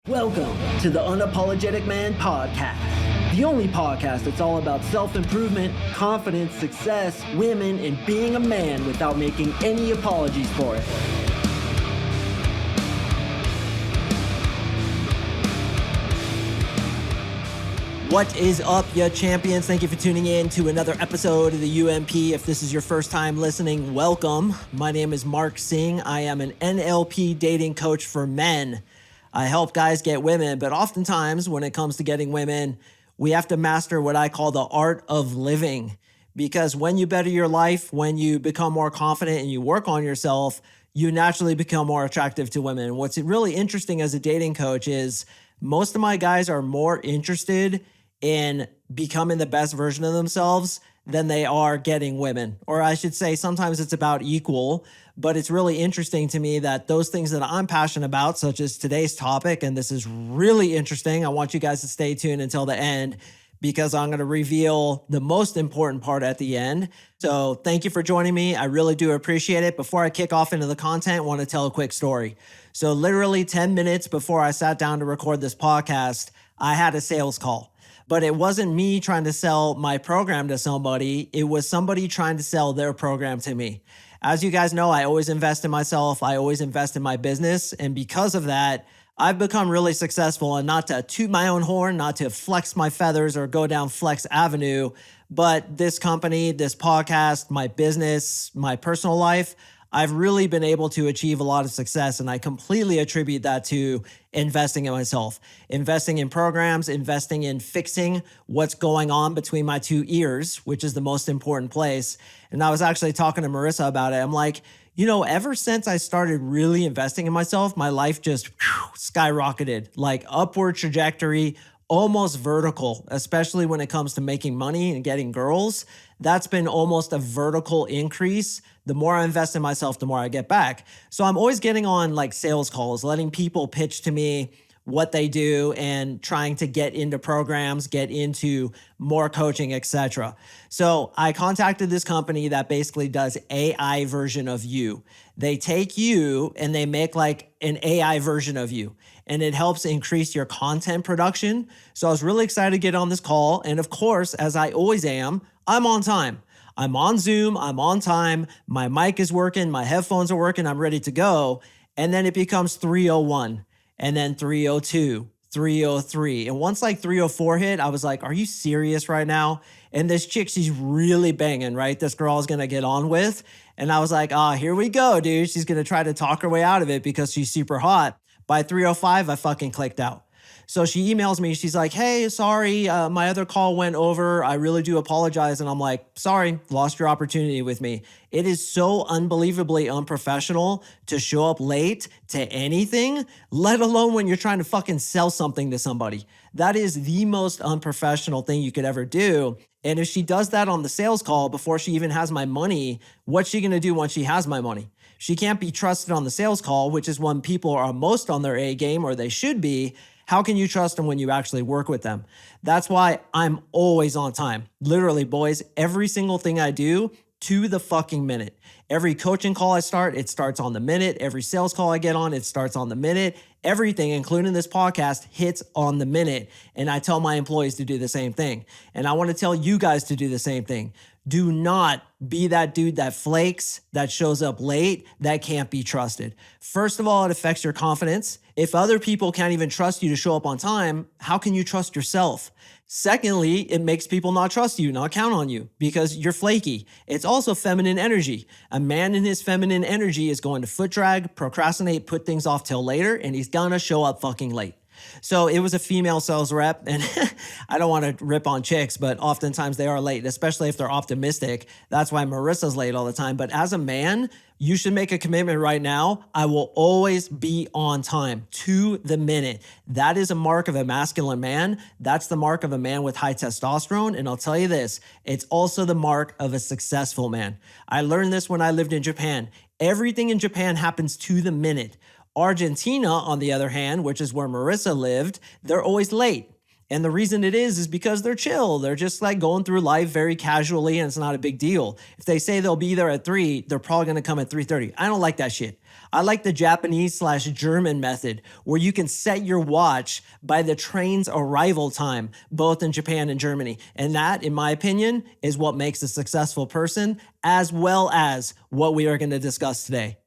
Welcome to the Unapologetic Man Podcast, the only podcast that's all about self-improvement, confidence, success, women, and being a man without making any apologies for it. What is up, ya champions? Thank you for tuning in to another episode of the UMP. If this is your first time listening, welcome. My name is Mark Singh. I am an NLP dating coach for men. I help guys get women, but oftentimes when it comes to getting women, we have to master what I call the art of living. Because when you better your life, when you become more confident and you work on yourself, you naturally become more attractive to women. What's really interesting as a dating coach is most of my guys are more interested in becoming the best version of themselves than they are getting women. Or I should say sometimes it's about equal. But it's really interesting to me that those things that I'm passionate about, such as today's topic, and this is really interesting. I want you guys to stay tuned until the end because I'm going to reveal the most important part at the end. So thank you for joining me. I really do appreciate it. Before I kick off into the content, I want to tell a quick story. So literally 10 minutes before I sat down to record this podcast, I had a sales call. But it wasn't me trying to sell my program to somebody. It was somebody trying to sell their program to me. As you guys know, I always invest in myself. I always invest in my business. And because of that, I've become really successful. And not to toot my own horn, not to flex my feathers or go down Flex Avenue, but this company, this podcast, my business, my personal life, I've really been able to achieve a lot of success. And I completely attribute that to investing in myself, investing in programs, investing in fixing what's going on between my two ears, which is the most important place. And I was actually talking to Marissa about it. I'm like, ever since I started really investing in myself, my life just skyrocketed, like upward trajectory, almost vertical, especially when it comes to making money and getting girls. That's been almost a vertical increase. The more I invest in myself, the more I get back. So I'm always getting on like sales calls, letting people pitch to me what they do and trying to get into programs, get into more coaching, etc. So I contacted this company that basically does AI version of you. They take you and they make like an AI version of you, and it helps increase your content production. So I was really excited to get on this call. And of course, as I always am, I'm on time. I'm on Zoom, I'm on time, my mic is working, my headphones are working, I'm ready to go. And then it becomes 3:01. And then 3:02, 3:03. And once like 3:04 hit, I was like, are you serious right now? And this chick, she's really banging, right? This girl is going to get on with. And I was like, here we go, dude. She's going to try to talk her way out of it because she's super hot. By 3:05, I fucking clicked out. So she emails me. She's like, hey, sorry, my other call went over. I really do apologize. And I'm like, sorry, lost your opportunity with me. It is so unbelievably unprofessional to show up late to anything, let alone when you're trying to fucking sell something to somebody. That is the most unprofessional thing you could ever do. And if she does that on the sales call before she even has my money, what's she going to do once she has my money? She can't be trusted on the sales call, which is when people are most on their A game, or they should be. How can you trust them when you actually work with them? That's why I'm always on time. Literally, boys, every single thing I do to the fucking minute. Every coaching call I start, it starts on the minute. Every sales call I get on, it starts on the minute. Everything, including this podcast, hits on the minute. And I tell my employees to do the same thing. And I want to tell you guys to do the same thing. Do not be that dude that flakes, that shows up late, that can't be trusted. First of all, it affects your confidence. If other people can't even trust you to show up on time, how can you trust yourself? Secondly, it makes people not trust you, not count on you because you're flaky. It's also feminine energy. A man in his feminine energy is going to foot drag, procrastinate, put things off till later, and he's gonna show up fucking late. So it was a female sales rep, and I don't want to rip on chicks, but oftentimes they are late, especially if they're optimistic. That's why Marissa's late all the time. But as a man, you should make a commitment right now. I will always be on time to the minute. That is a mark of a masculine man. That's the mark of a man with high testosterone. And I'll tell you this, it's also the mark of a successful man. I learned this when I lived in Japan. Everything in Japan happens to the minute. Argentina, on the other hand, which is where Marissa lived, they're always late. And the reason it is because they're chill. They're just like going through life very casually, and it's not a big deal. If they say they'll be there at 3, they're probably going to come at 3:30. I don't like that shit. I like the Japanese/German method, where you can set your watch by the train's arrival time, both in Japan and Germany. And that, in my opinion, is what makes a successful person, as well as what we are going to discuss today.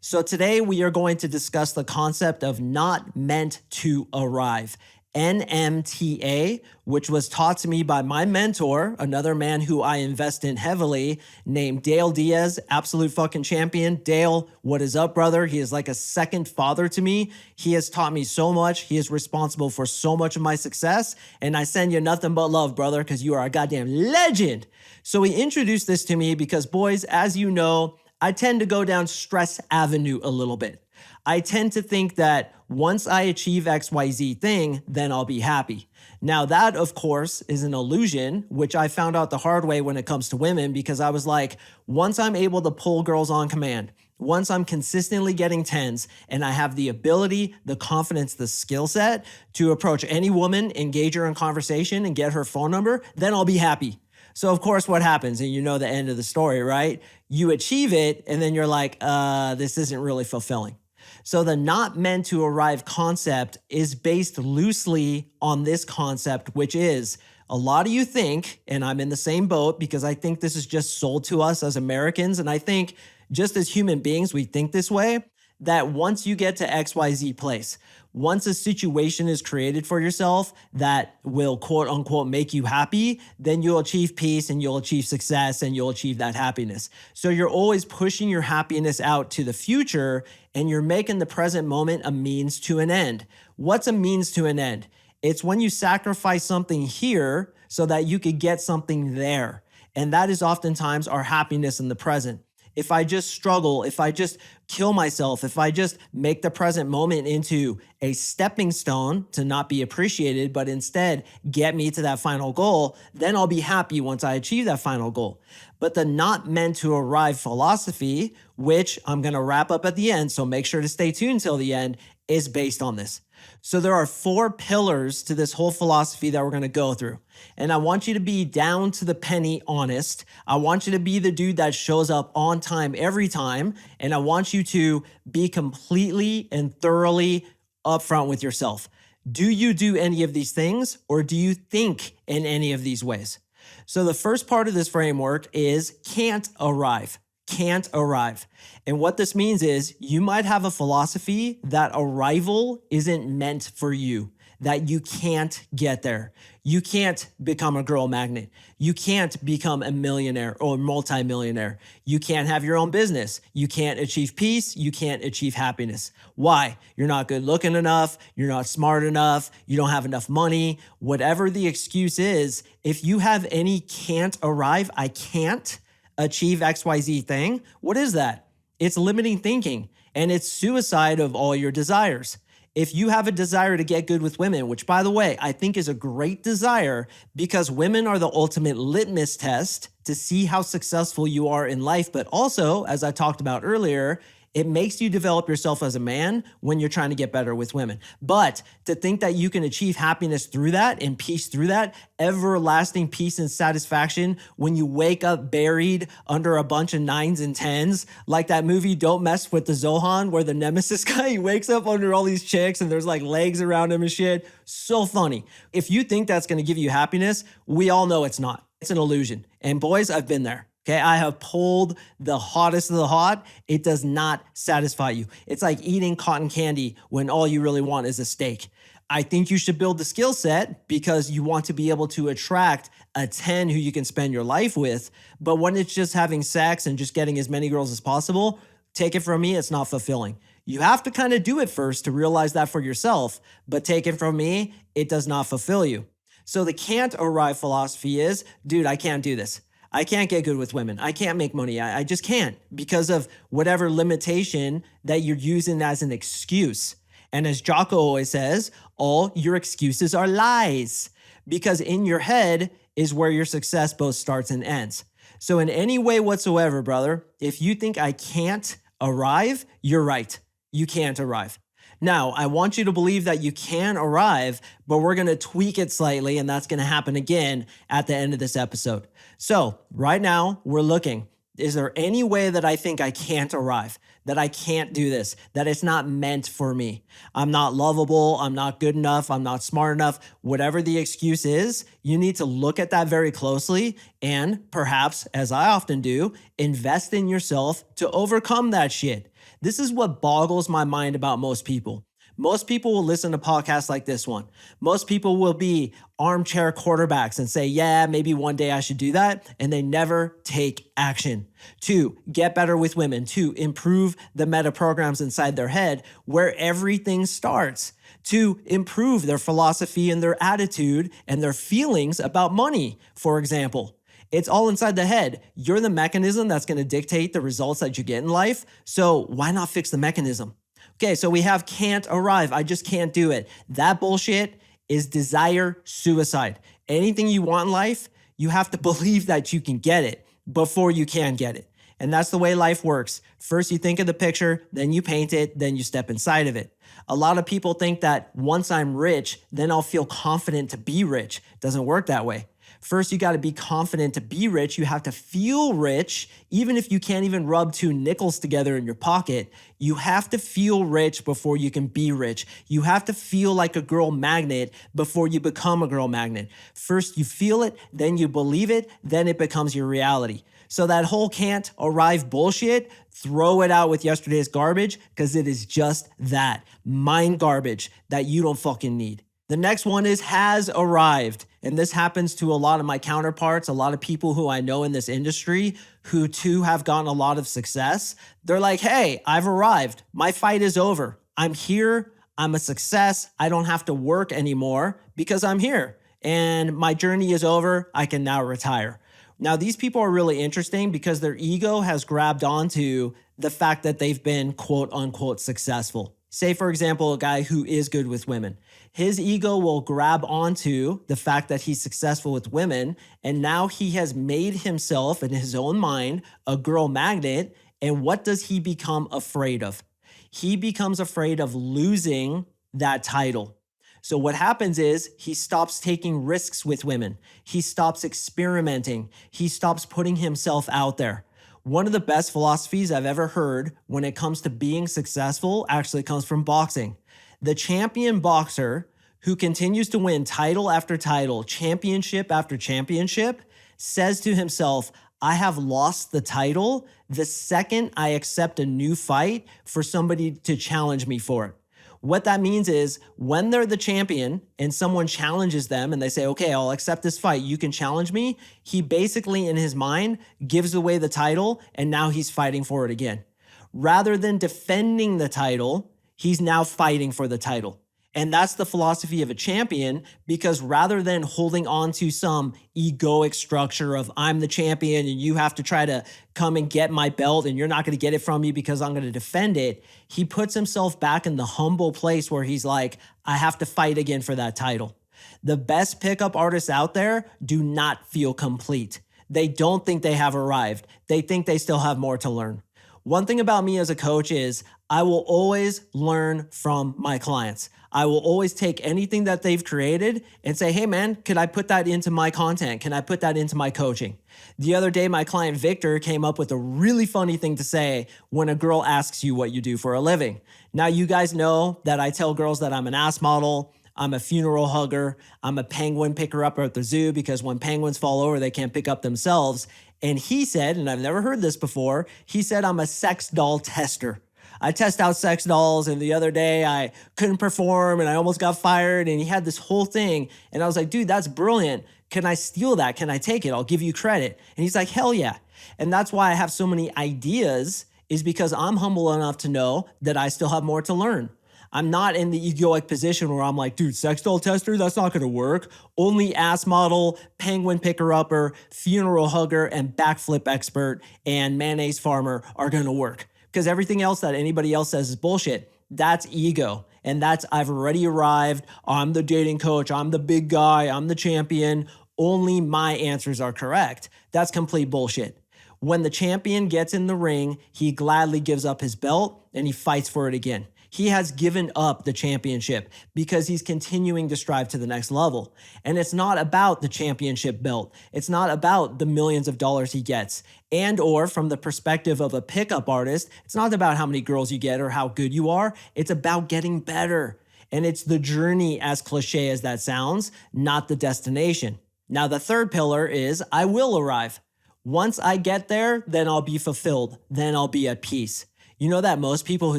So today we are going to discuss the concept of not meant to arrive. N.M.T.A, which was taught to me by my mentor, another man who I invest in heavily, named Dale Diaz, absolute fucking champion. Dale, what is up, brother? He is like a second father to me. He has taught me so much. He is responsible for so much of my success. And I send you nothing but love, brother, because you are a goddamn legend. So he introduced this to me because, boys, as you know, I tend to go down stress avenue a little bit. I tend to think that once I achieve XYZ thing, then I'll be happy. Now that, of course, is an illusion, which I found out the hard way when it comes to women, because I was like, once I'm able to pull girls on command, once I'm consistently getting tens and I have the ability, the confidence, the skill set to approach any woman, engage her in conversation and get her phone number, then I'll be happy. So of course, what happens, and you know the end of the story, right? You achieve it and then you're like, this isn't really fulfilling. So the not meant to arrive concept is based loosely on this concept, which is a lot of you think, and I'm in the same boat because I think this is just sold to us as Americans. And I think just as human beings, we think this way, that once you get to XYZ place, once a situation is created for yourself that will quote unquote make you happy, then you'll achieve peace and you'll achieve success and you'll achieve that happiness. So you're always pushing your happiness out to the future and you're making the present moment a means to an end. What's a means to an end? It's when you sacrifice something here so that you could get something there. And that is oftentimes our happiness in the present. If I just struggle, if I just kill myself, if I just make the present moment into a stepping stone to not be appreciated, but instead get me to that final goal, then I'll be happy once I achieve that final goal. But the not meant to arrive philosophy, which I'm going to wrap up at the end, so make sure to stay tuned till the end, is based on this. So there are 4 pillars to this whole philosophy that we're going to go through. And I want you to be down to the penny honest. I want you to be the dude that shows up on time every time. And I want you to be completely and thoroughly upfront with yourself. Do you do any of these things or do you think in any of these ways? So the first part of this framework is can't arrive. Can't arrive. And what this means is you might have a philosophy that arrival isn't meant for you, that you can't get there. You can't become a girl magnet. You can't become a millionaire or multimillionaire. You can't have your own business. You can't achieve peace. You can't achieve happiness. Why? You're not good looking enough. You're not smart enough. You don't have enough money. Whatever the excuse is, if you have any can't arrive, I can't achieve XYZ thing, what is that? It's limiting thinking and it's suicide of all your desires. If you have a desire to get good with women, which by the way, I think is a great desire because women are the ultimate litmus test to see how successful you are in life. But also, as I talked about earlier, it makes you develop yourself as a man when you're trying to get better with women. But to think that you can achieve happiness through that and peace through that, everlasting peace and satisfaction when you wake up buried under a bunch of 9s and 10s, like that movie Don't Mess with the Zohan, where the nemesis guy, he wakes up under all these chicks and there's like legs around him and shit. So funny. If you think that's gonna give you happiness, we all know it's not. It's an illusion. And boys, I've been there. Okay, I have pulled the hottest of the hot. It does not satisfy you. It's like eating cotton candy when all you really want is a steak. I think you should build the skill set because you want to be able to attract a 10 who you can spend your life with. But when it's just having sex and just getting as many girls as possible, take it from me, it's not fulfilling. You have to kind of do it first to realize that for yourself, but take it from me, it does not fulfill you. So the can't arrive philosophy is, dude, I can't do this. I can't get good with women. I can't make money. I just can't because of whatever limitation that you're using as an excuse. And as Jocko always says, all your excuses are lies because in your head is where your success both starts and ends. So in any way whatsoever, brother, if you think I can't arrive, you're right. You can't arrive. Now, I want you to believe that you can arrive, but we're going to tweak it slightly, and that's going to happen again at the end of this episode. So right now, we're looking. Is there any way that I think I can't arrive? that I can't do this, that it's not meant for me. I'm not lovable. I'm not good enough. I'm not smart enough. Whatever the excuse is, you need to look at that very closely and perhaps, as I often do, invest in yourself to overcome that shit. This is what boggles my mind about most people. Most people will listen to podcasts like this one. Most people will be armchair quarterbacks and say, yeah, maybe one day I should do that. And they never take action. 2, get better with women. 2, improve the meta programs inside their head where everything starts. 2, improve their philosophy and their attitude and their feelings about money, for example. It's all inside the head. You're the mechanism that's going to dictate the results that you get in life. So why not fix the mechanism? Okay, so we have can't arrive. I just can't do it. That bullshit is desire suicide. Anything you want in life, you have to believe that you can get it before you can get it. And that's the way life works. First, you think of the picture, then you paint it, then you step inside of it. A lot of people think that once I'm rich, then I'll feel confident to be rich. It doesn't work that way. First, you got to be confident to be rich. You have to feel rich, even if you can't even rub 2 nickels together in your pocket. You have to feel rich before you can be rich. You have to feel like a girl magnet before you become a girl magnet. First, you feel it, then you believe it, then it becomes your reality. So that whole can't arrive bullshit, throw it out with yesterday's garbage because it is just that, mind garbage that you don't fucking need. The next one is has arrived. And this happens to a lot of my counterparts, a lot of people who I know in this industry who too have gotten a lot of success. They're like, hey, I've arrived. My fight is over. I'm here. I'm a success. I don't have to work anymore because I'm here. And my journey is over. I can now retire. Now, these people are really interesting because their ego has grabbed onto the fact that they've been quote unquote successful. Say, for example, a guy who is good with women. His ego will grab onto the fact that he's successful with women, and now he has made himself, in his own mind, a girl magnet. And what does he become afraid of? He becomes afraid of losing that title. So what happens is he stops taking risks with women. He stops experimenting. He stops putting himself out there. One of the best philosophies I've ever heard when it comes to being successful actually comes from boxing. The champion boxer who continues to win title after title, championship after championship, says to himself, I have lost the title the second I accept a new fight for somebody to challenge me for it. What that means is when they're the champion and someone challenges them and they say, okay, I'll accept this fight, you can challenge me. He basically in his mind gives away the title and now he's fighting for it again. Rather than defending the title, he's now fighting for the title. And that's the philosophy of a champion, because rather than holding on to some egoic structure of I'm the champion and you have to try to come and get my belt and you're not going to get it from me because I'm going to defend it, he puts himself back in the humble place where he's like, I have to fight again for that title. The best pickup artists out there do not feel complete. They don't think they have arrived. They think they still have more to learn. One thing about me as a coach is I will always learn from my clients. I will always take anything that they've created and say, hey man, can I put that into my content? Can I put that into my coaching? The other day, my client Victor came up with a really funny thing to say when a girl asks you what you do for a living. Now, you guys know that I tell girls that I'm an ass model, I'm a funeral hugger, I'm a penguin picker-upper at the zoo because when penguins fall over, they can't pick up themselves. And he said, and I've never heard this before, he said, I'm a sex doll tester. I test out sex dolls, and the other day I couldn't perform and I almost got fired, and he had this whole thing. And I was like, dude, that's brilliant. Can I steal that? Can I take it? I'll give you credit. And he's like, hell yeah. And that's why I have so many ideas, is because I'm humble enough to know that I still have more to learn. I'm not in the egoic position where I'm like, dude, sex doll tester, that's not gonna work. Only ass model, penguin picker-upper, funeral hugger, and backflip expert and mayonnaise farmer are gonna work. Because everything else that anybody else says is bullshit. That's ego. And that's, I've already arrived. I'm the dating coach. I'm the big guy. I'm the champion. Only my answers are correct. That's complete bullshit. When the champion gets in the ring, he gladly gives up his belt and he fights for it again. He has given up the championship because he's continuing to strive to the next level. And it's not about the championship belt. It's not about the millions of dollars he gets. And or from the perspective of a pickup artist, it's not about how many girls you get or how good you are. It's about getting better. And it's the journey, as cliche as that sounds, not the destination. Now, the third pillar is I will arrive. Once I get there, then I'll be fulfilled. Then I'll be at peace. You know that most people who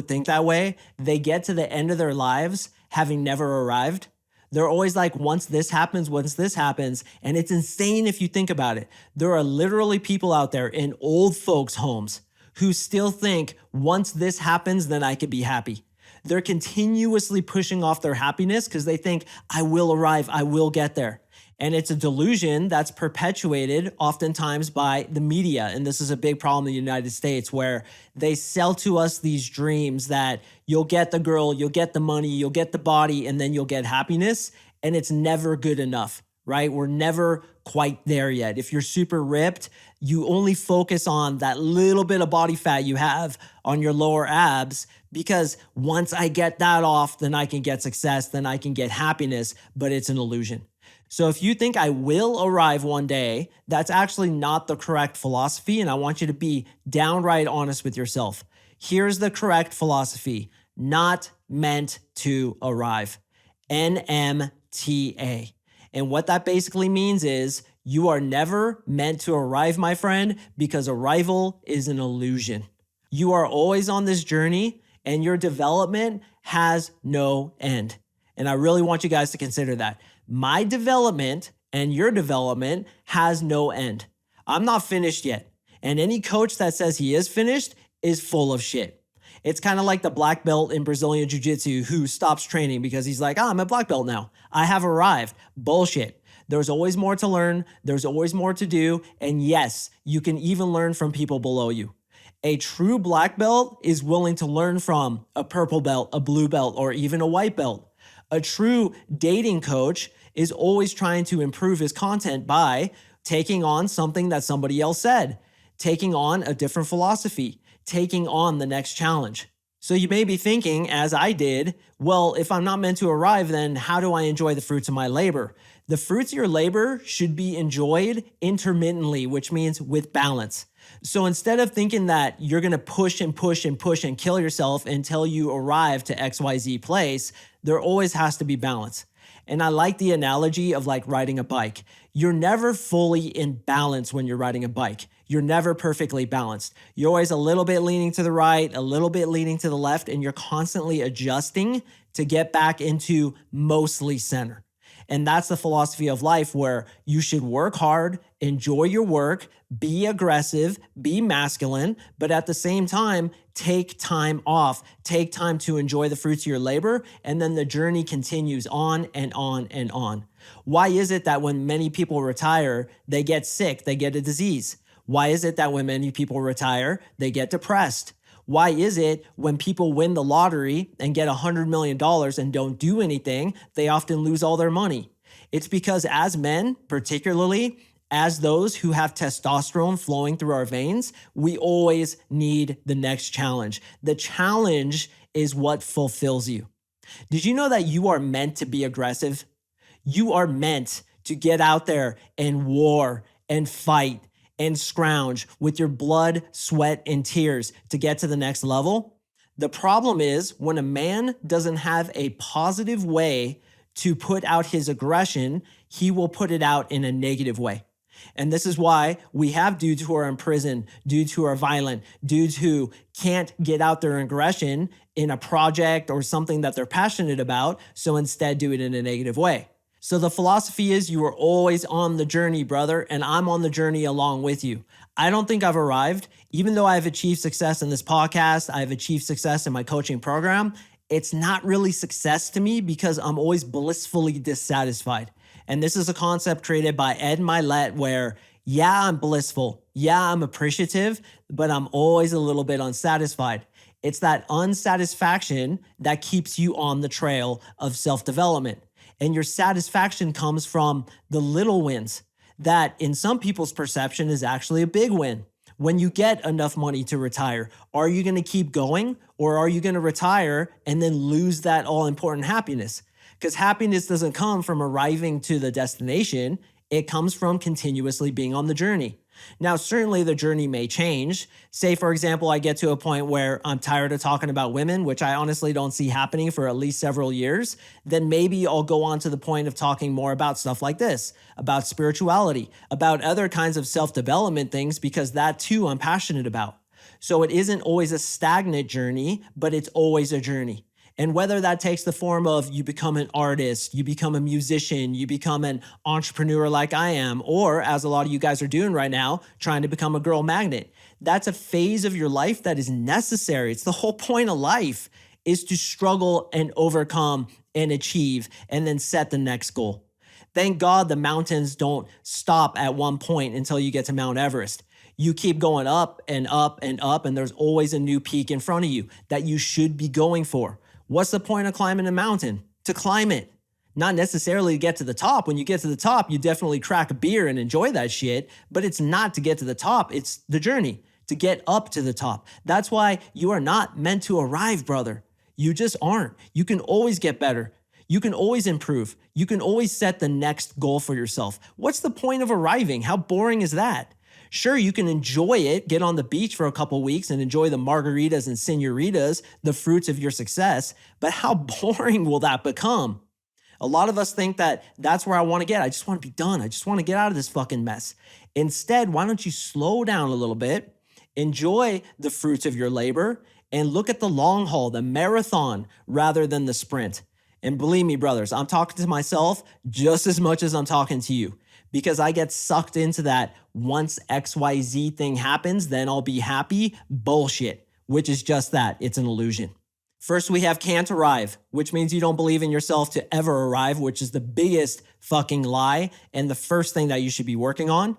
think that way, they get to the end of their lives having never arrived. They're always like, once this happens, and it's insane if you think about it. There are literally people out there in old folks' homes who still think, once this happens, then I could be happy. They're continuously pushing off their happiness because they think, I will arrive, I will get there. And it's a delusion that's perpetuated oftentimes by the media. And this is a big problem in the United States where they sell to us these dreams that you'll get the girl, you'll get the money, you'll get the body, and then you'll get happiness. And it's never good enough, right? We're never quite there yet. If you're super ripped, you only focus on that little bit of body fat you have on your lower abs because once I get that off, then I can get success, then I can get happiness, but it's an illusion. So if you think I will arrive one day, that's actually not the correct philosophy, and I want you to be downright honest with yourself. Here's the correct philosophy: not meant to arrive. N.M.T.A. And what that basically means is you are never meant to arrive, my friend, because arrival is an illusion. You are always on this journey, and your development has no end. And I really want you guys to consider that. My development and your development has no end. I'm not finished yet. And any coach that says he is finished is full of shit. It's kind of like the black belt in Brazilian Jiu-Jitsu who stops training because he's like, I'm a black belt now. I have arrived. Bullshit. There's always more to learn. There's always more to do. And yes, you can even learn from people below you. A true black belt is willing to learn from a purple belt, a blue belt, or even a white belt. A true dating coach is always trying to improve his content by taking on something that somebody else said, taking on a different philosophy, taking on the next challenge. So you may be thinking, as I did, well, if I'm not meant to arrive, then how do I enjoy the fruits of my labor? The fruits of your labor should be enjoyed intermittently, which means with balance. So instead of thinking that you're going to push and push and push and kill yourself until you arrive to XYZ place, there always has to be balance. And I like the analogy of like riding a bike. You're never fully in balance when you're riding a bike. You're never perfectly balanced. You're always a little bit leaning to the right, a little bit leaning to the left, and you're constantly adjusting to get back into mostly center. And that's the philosophy of life where you should work hard, enjoy your work, be aggressive, be masculine, but at the same time, take time off, take time to enjoy the fruits of your labor, and then the journey continues on and on and on. Why is it that when many people retire, they get sick, they get a disease? Why is it that when many people retire, they get depressed? Why is it when people win the lottery and get $100 million and don't do anything, they often lose all their money? It's because as men, particularly as those who have testosterone flowing through our veins, we always need the next challenge. The challenge is what fulfills you. Did you know that you are meant to be aggressive? You are meant to get out there and war and fight and scrounge with your blood, sweat, and tears to get to the next level. The problem is when a man doesn't have a positive way to put out his aggression, he will put it out in a negative way. And this is why we have dudes who are in prison, dudes who are violent, dudes who can't get out their aggression in a project or something that they're passionate about, so instead do it in a negative way. So the philosophy is you are always on the journey, brother, and I'm on the journey along with you. I don't think I've arrived. Even though I've achieved success in this podcast, I've achieved success in my coaching program, it's not really success to me because I'm always blissfully dissatisfied. And this is a concept created by N.M.T.A where, yeah, I'm blissful. Yeah, I'm appreciative, but I'm always a little bit unsatisfied. It's that unsatisfaction that keeps you on the trail of self-development. And your satisfaction comes from the little wins that in some people's perception is actually a big win. When you get enough money to retire, are you going to keep going, or are you going to retire and then lose that all important happiness? Because happiness doesn't come from arriving to the destination. It comes from continuously being on the journey. Now, certainly the journey may change. Say, for example, I get to a point where I'm tired of talking about women, which I honestly don't see happening for at least several years. Then maybe I'll go on to the point of talking more about stuff like this, about spirituality, about other kinds of self-development things, because that too I'm passionate about. So it isn't always a stagnant journey, but it's always a journey. And whether that takes the form of you become an artist, you become a musician, you become an entrepreneur like I am, or as a lot of you guys are doing right now, trying to become a girl magnet, that's a phase of your life that is necessary. It's the whole point of life, is to struggle and overcome and achieve and then set the next goal. Thank God the mountains don't stop at one point until you get to Mount Everest. You keep going up and up and up, and there's always a new peak in front of you that you should be going for. What's the point of climbing a mountain? To climb it, not necessarily to get to the top. When you get to the top, you definitely crack a beer and enjoy that shit, but it's not to get to the top. It's the journey to get up to the top. That's why you are not meant to arrive, brother. You just aren't. You can always get better. You can always improve. You can always set the next goal for yourself. What's the point of arriving? How boring is that? Sure, you can enjoy it, get on the beach for a couple weeks and enjoy the margaritas and senoritas, the fruits of your success, but how boring will that become? A lot of us think that that's where I want to get. I just want to be done. I just want to get out of this fucking mess. Instead, why don't you slow down a little bit, enjoy the fruits of your labor, and look at the long haul, the marathon, rather than the sprint. And believe me, brothers, I'm talking to myself just as much as I'm talking to you, because I get sucked into that once XYZ thing happens, then I'll be happy bullshit, which is just that. It's an illusion. First, we have can't arrive, which means you don't believe in yourself to ever arrive, which is the biggest fucking lie and the first thing that you should be working on.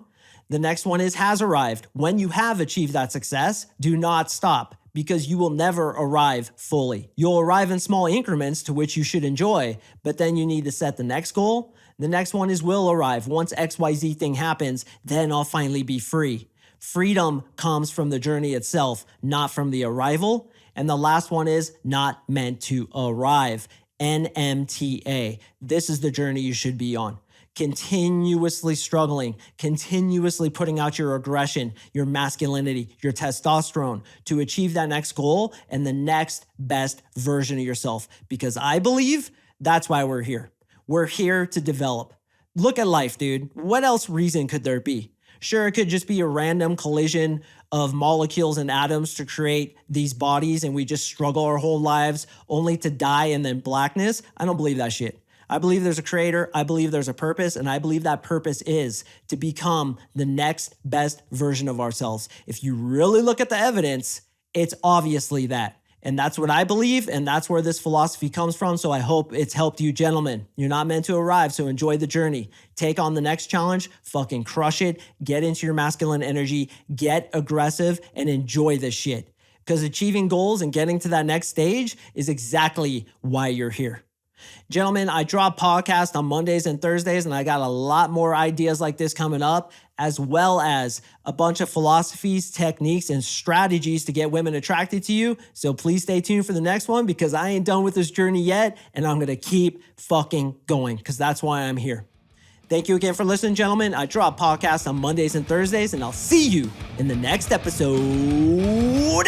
The next one is has arrived. When you have achieved that success, do not stop, because you will never arrive fully. You'll arrive in small increments to which you should enjoy, but then you need to set the next goal. The next one is will arrive. Once XYZ thing happens, then I'll finally be free. Freedom comes from the journey itself, not from the arrival. And the last one is not meant to arrive. N.M.T.A. This is the journey you should be on. Continuously struggling, continuously putting out your aggression, your masculinity, your testosterone to achieve that next goal and the next best version of yourself. Because I believe that's why we're here. We're here to develop. Look at life, dude. What else reason could there be? Sure, it could just be a random collision of molecules and atoms to create these bodies and we just struggle our whole lives only to die and then blackness. I don't believe that shit. I believe there's a creator, I believe there's a purpose, and I believe that purpose is to become the next best version of ourselves. If you really look at the evidence, it's obviously that. And that's what I believe, and that's where this philosophy comes from, so I hope it's helped you gentlemen. You're not meant to arrive, so enjoy the journey. Take on the next challenge, fucking crush it, get into your masculine energy, get aggressive, and enjoy this shit. Because achieving goals and getting to that next stage is exactly why you're here. Gentlemen, I drop podcasts on Mondays and Thursdays, and I got a lot more ideas like this coming up, as well as a bunch of philosophies, techniques, and strategies to get women attracted to you. So please stay tuned for the next one, because I ain't done with this journey yet, and I'm going to keep fucking going, because that's why I'm here. Thank you again for listening, gentlemen. I drop podcasts on Mondays and Thursdays, and I'll see you in the next episode.